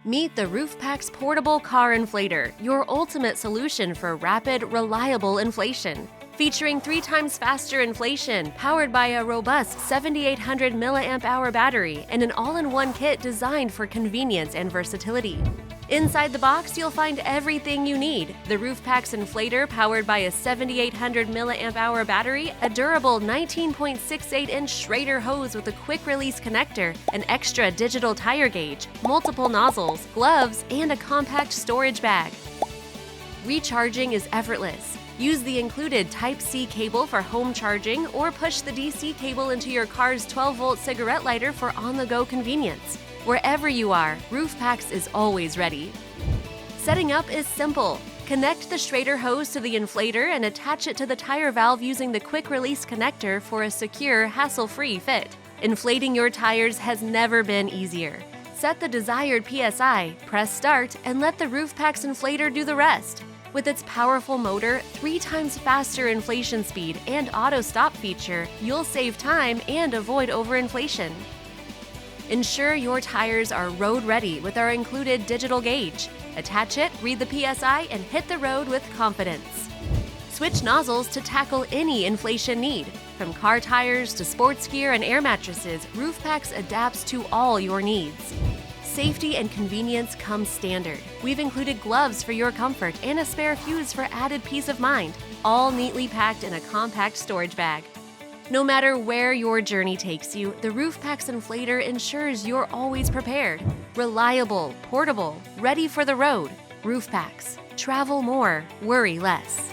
Meet the RoofPax Portable Car Inflator, your ultimate solution for rapid, reliable inflation. Featuring 3 times faster inflation, powered by a robust 7,800 mAh battery and an all-in-one kit designed for convenience and versatility. Inside the box, you'll find everything you need: the RoofPax Inflator, powered by a 7,800 mAh battery, a durable 19.68-inch Schrader hose with a quick-release connector, an extra digital tire gauge, multiple nozzles, gloves, and a compact storage bag. Recharging is effortless. Use the included Type-C cable for home charging or push the DC cable into your car's 12-volt cigarette lighter for on-the-go convenience. Wherever you are, RoofPax is always ready. Setting up is simple. Connect the Schrader hose to the inflator and attach it to the tire valve using the quick-release connector for a secure, hassle-free fit. Inflating your tires has never been easier. Set the desired PSI, press start, and let the RoofPax Inflator do the rest. With its powerful motor, 3 times faster inflation speed, and auto stop feature, you'll save time and avoid overinflation. Ensure your tires are road-ready with our included digital gauge. Attach it, read the PSI, and hit the road with confidence. Switch nozzles to tackle any inflation need. From car tires to sports gear and air mattresses, RoofPax adapts to all your needs. Safety and convenience come standard. We've included gloves for your comfort and a spare fuse for added peace of mind, all neatly packed in a compact storage bag. No matter where your journey takes you, the RoofPax Inflator ensures you're always prepared. Reliable, portable, ready for the road. RoofPax. Travel more, worry less.